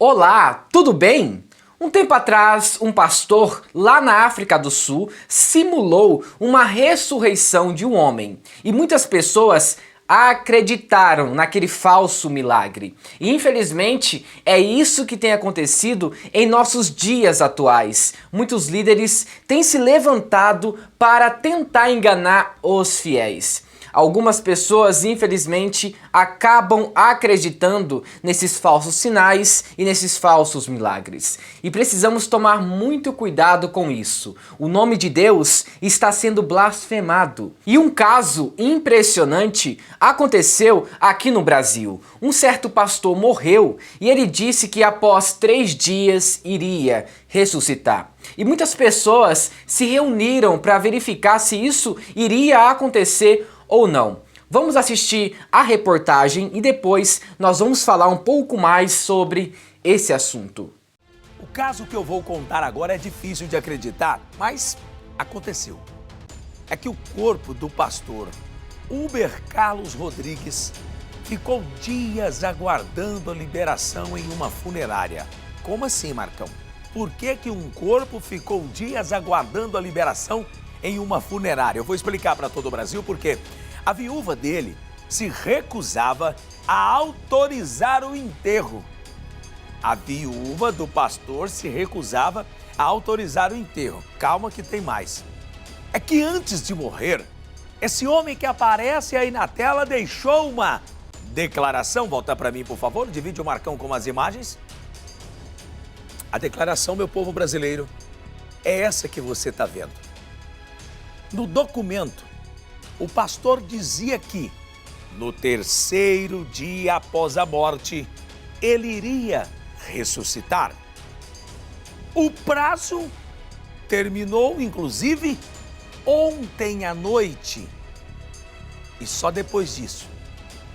Olá, tudo bem? Um tempo atrás, um pastor lá na África do Sul simulou uma ressurreição de um homem e muitas pessoas acreditaram naquele falso milagre. E infelizmente é isso que tem acontecido em nossos dias atuais. Muitos líderes têm se levantado para tentar enganar os fiéis. Algumas pessoas, infelizmente, acabam acreditando nesses falsos sinais e nesses falsos milagres. E precisamos tomar muito cuidado com isso. O nome de Deus está sendo blasfemado. E um caso impressionante aconteceu aqui no Brasil. Um certo pastor morreu e ele disse que após 3 dias iria ressuscitar. E muitas pessoas se reuniram para verificar se isso iria acontecer ou não. Vamos assistir a reportagem e depois nós vamos falar um pouco mais sobre esse assunto. O caso que eu vou contar agora é difícil de acreditar, mas aconteceu. É que o corpo do pastor Uber Carlos Rodrigues ficou dias aguardando a liberação em uma funerária. Como assim, Marcão? Por que um corpo ficou dias aguardando a liberação em uma funerária? Eu vou explicar para todo o Brasil porque a viúva dele se recusava a autorizar o enterro. A viúva do pastor se recusava a autorizar o enterro. Calma que tem mais. É que antes de morrer, esse homem que aparece aí na tela deixou uma declaração. Volta para mim, por favor. Divide o Marcão com as imagens. A declaração, meu povo brasileiro, é essa que você está vendo. No documento, o pastor dizia que, no 3º dia após a morte, ele iria ressuscitar. O prazo terminou, inclusive, ontem à noite. E só depois disso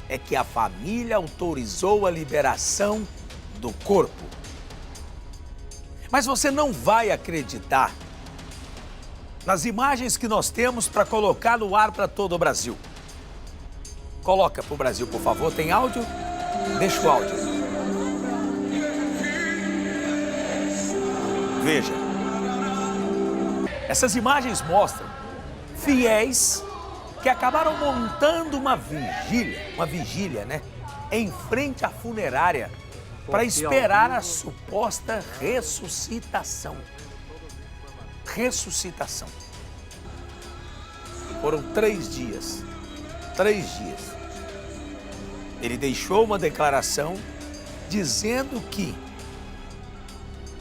é que a família autorizou a liberação do corpo. Mas você não vai acreditar nas imagens que nós temos para colocar no ar para todo o Brasil. Coloca para o Brasil, por favor. Tem áudio? Deixa o áudio. Veja. Essas imagens mostram fiéis que acabaram montando uma vigília, né? Em frente à funerária para esperar a suposta ressuscitação. Ressuscitação. Foram 3 dias. 3 dias. Ele deixou uma declaração dizendo que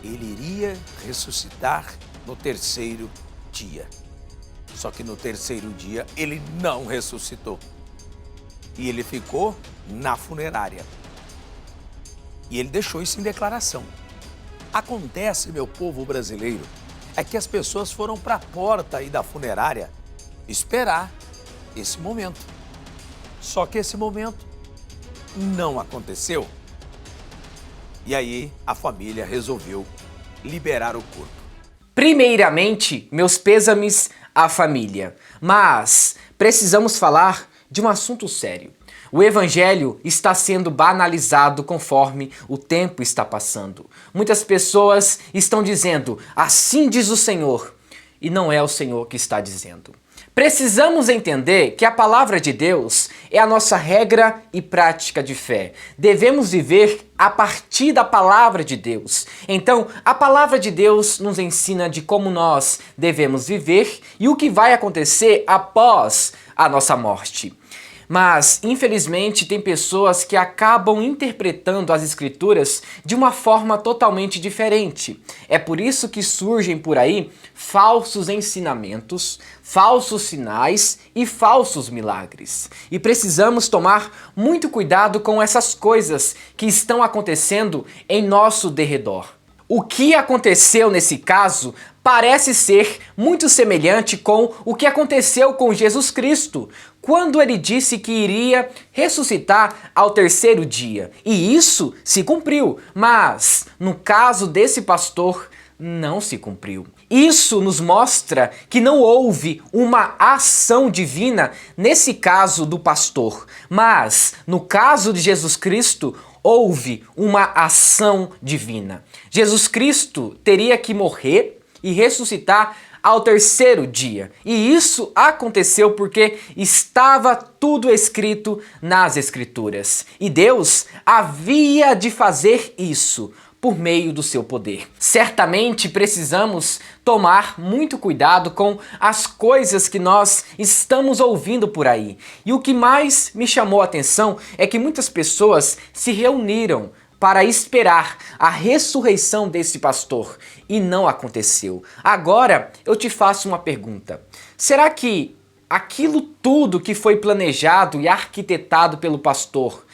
ele iria ressuscitar no 3º dia. Só que no 3º dia ele não ressuscitou. E ele ficou na funerária. E ele deixou isso em declaração. Acontece, meu povo brasileiro, é que as pessoas foram para a porta aí da funerária esperar esse momento. Só que esse momento não aconteceu. E aí a família resolveu liberar o corpo. Primeiramente, meus pêsames à família. Mas precisamos falar de um assunto sério. O evangelho está sendo banalizado conforme o tempo está passando. Muitas pessoas estão dizendo, assim diz o Senhor, e não é o Senhor que está dizendo. Precisamos entender que a palavra de Deus é a nossa regra e prática de fé. Devemos viver a partir da palavra de Deus. Então, a palavra de Deus nos ensina de como nós devemos viver e o que vai acontecer após a nossa morte. Mas, infelizmente, tem pessoas que acabam interpretando as escrituras de uma forma totalmente diferente. É por isso que surgem por aí falsos ensinamentos, falsos sinais e falsos milagres. E precisamos tomar muito cuidado com essas coisas que estão acontecendo em nosso derredor. O que aconteceu nesse caso parece ser muito semelhante com o que aconteceu com Jesus Cristo, quando ele disse que iria ressuscitar ao 3º dia. E isso se cumpriu, mas no caso desse pastor, não se cumpriu. Isso nos mostra que não houve uma ação divina nesse caso do pastor, mas no caso de Jesus Cristo, houve uma ação divina. Jesus Cristo teria que morrer e ressuscitar ao terceiro dia. E isso aconteceu porque estava tudo escrito nas Escrituras. E Deus havia de fazer isso por meio do seu poder. Certamente precisamos tomar muito cuidado com as coisas que nós estamos ouvindo por aí. E o que mais me chamou a atenção é que muitas pessoas se reuniram para esperar a ressurreição desse pastor e não aconteceu. Agora eu te faço uma pergunta. Será que aquilo tudo que foi planejado e arquitetado pelo pastor,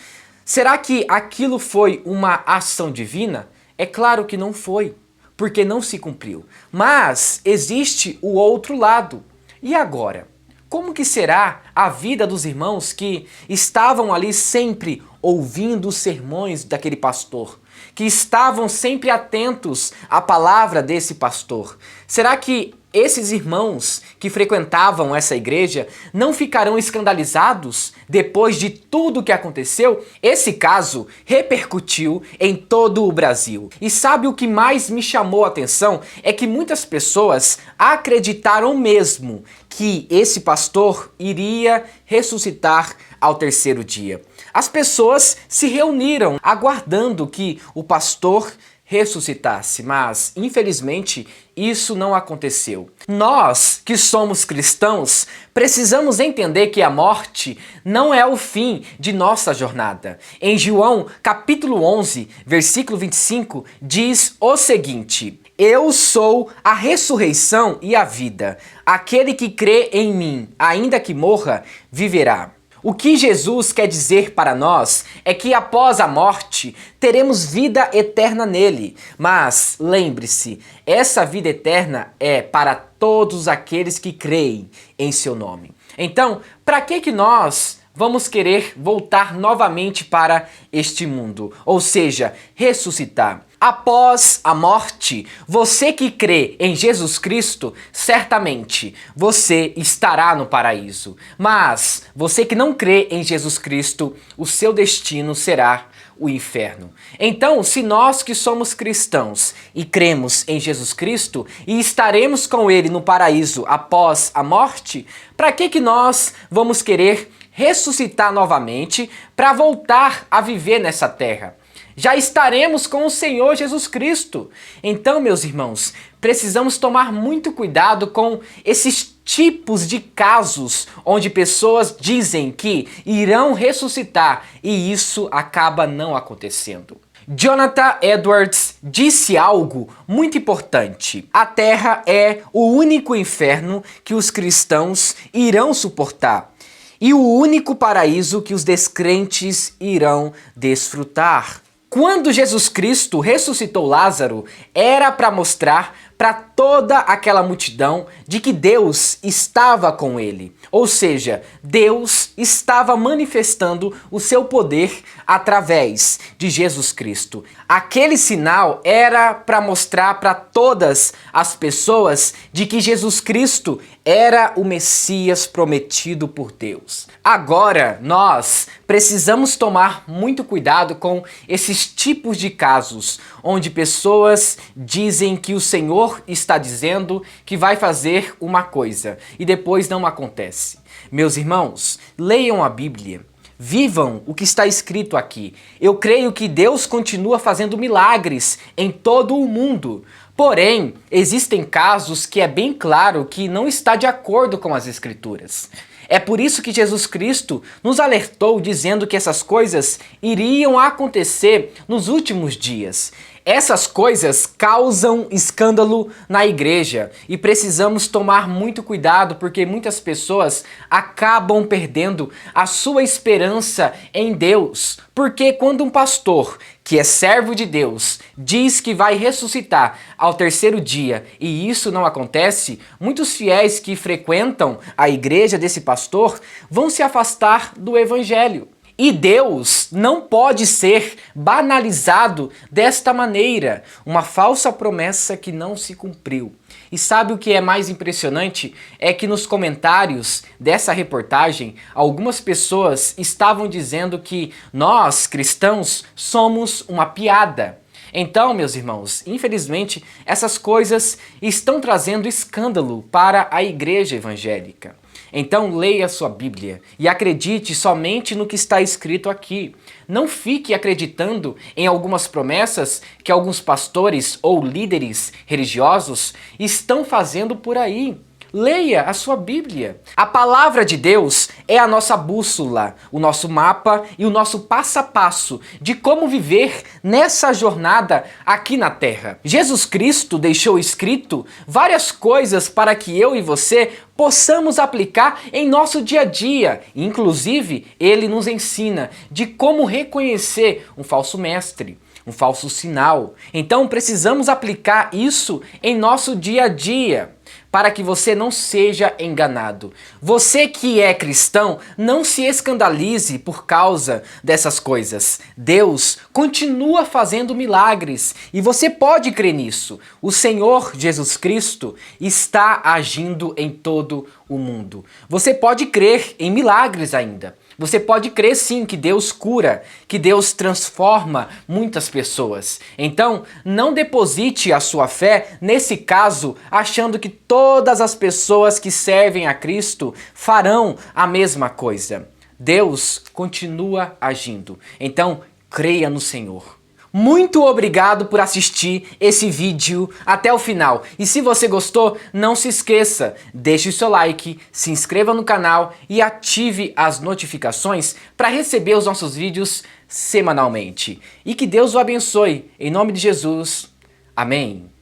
será que aquilo foi uma ação divina? É claro que não foi, porque não se cumpriu. Mas existe o outro lado. E agora? Como que será a vida dos irmãos que estavam ali sempre ouvindo os sermões daquele pastor? Que estavam sempre atentos à palavra desse pastor? Será que esses irmãos que frequentavam essa igreja não ficarão escandalizados depois de tudo que aconteceu? Esse caso repercutiu em todo o Brasil. E sabe o que mais me chamou a atenção? É que muitas pessoas acreditaram mesmo que esse pastor iria ressuscitar ao terceiro dia. As pessoas se reuniram aguardando que o pastor ressuscitasse, mas infelizmente isso não aconteceu. Nós que somos cristãos precisamos entender que a morte não é o fim de nossa jornada. Em João capítulo 11, versículo 25, diz o seguinte: Eu sou a ressurreição e a vida. Aquele que crê em mim, ainda que morra, viverá. O que Jesus quer dizer para nós é que após a morte teremos vida eterna nele. Mas lembre-se, essa vida eterna é para todos aqueles que creem em seu nome. Então, para que nós vamos querer voltar novamente para este mundo? Ou seja, ressuscitar. Após a morte, você que crê em Jesus Cristo, certamente você estará no paraíso. Mas você que não crê em Jesus Cristo, o seu destino será o inferno. Então, se nós que somos cristãos e cremos em Jesus Cristo e estaremos com Ele no paraíso após a morte, para que nós vamos querer ressuscitar novamente para voltar a viver nessa terra? Já estaremos com o Senhor Jesus Cristo. Então, meus irmãos, precisamos tomar muito cuidado com esses tipos de casos onde pessoas dizem que irão ressuscitar e isso acaba não acontecendo. Jonathan Edwards disse algo muito importante. A terra é o único inferno que os cristãos irão suportar e o único paraíso que os descrentes irão desfrutar. Quando Jesus Cristo ressuscitou Lázaro, era para mostrar para toda aquela multidão de que Deus estava com ele. Ou seja, Deus estava manifestando o seu poder através de Jesus Cristo. Aquele sinal era para mostrar para todas as pessoas de que Jesus Cristo era o Messias prometido por Deus. Agora, nós precisamos tomar muito cuidado com esses tipos de casos onde pessoas dizem que o Senhor está dizendo que vai fazer uma coisa e depois não acontece. Meus irmãos, leiam a Bíblia. Vivam o que está escrito aqui. Eu creio que Deus continua fazendo milagres em todo o mundo. Porém, existem casos que é bem claro que não está de acordo com as Escrituras. É por isso que Jesus Cristo nos alertou dizendo que essas coisas iriam acontecer nos últimos dias. Essas coisas causam escândalo na igreja e precisamos tomar muito cuidado porque muitas pessoas acabam perdendo a sua esperança em Deus. Porque quando um pastor, que é servo de Deus, diz que vai ressuscitar ao terceiro dia e isso não acontece, muitos fiéis que frequentam a igreja desse pastor vão se afastar do evangelho. E Deus não pode ser banalizado desta maneira, uma falsa promessa que não se cumpriu. E sabe o que é mais impressionante? É que nos comentários dessa reportagem, algumas pessoas estavam dizendo que nós, cristãos, somos uma piada. Então, meus irmãos, infelizmente, essas coisas estão trazendo escândalo para a igreja evangélica. Então leia sua Bíblia e acredite somente no que está escrito aqui. Não fique acreditando em algumas promessas que alguns pastores ou líderes religiosos estão fazendo por aí. Leia a sua Bíblia. A palavra de Deus é a nossa bússola, o nosso mapa e o nosso passo a passo de como viver nessa jornada aqui na Terra. Jesus Cristo deixou escrito várias coisas para que eu e você possamos aplicar em nosso dia a dia. Inclusive, ele nos ensina de como reconhecer um falso mestre, um falso sinal. Então precisamos aplicar isso em nosso dia a dia, para que você não seja enganado. Você que é cristão, não se escandalize por causa dessas coisas. Deus continua fazendo milagres e você pode crer nisso. O Senhor Jesus Cristo está agindo em todo o mundo. Você pode crer em milagres ainda. Você pode crer sim que Deus cura, que Deus transforma muitas pessoas. Então, não deposite a sua fé nesse caso achando que todas as pessoas que servem a Cristo farão a mesma coisa. Deus continua agindo. Então, creia no Senhor. Muito obrigado por assistir esse vídeo até o final. E se você gostou, não se esqueça, deixe o seu like, se inscreva no canal e ative as notificações para receber os nossos vídeos semanalmente. E que Deus o abençoe. Em nome de Jesus. Amém.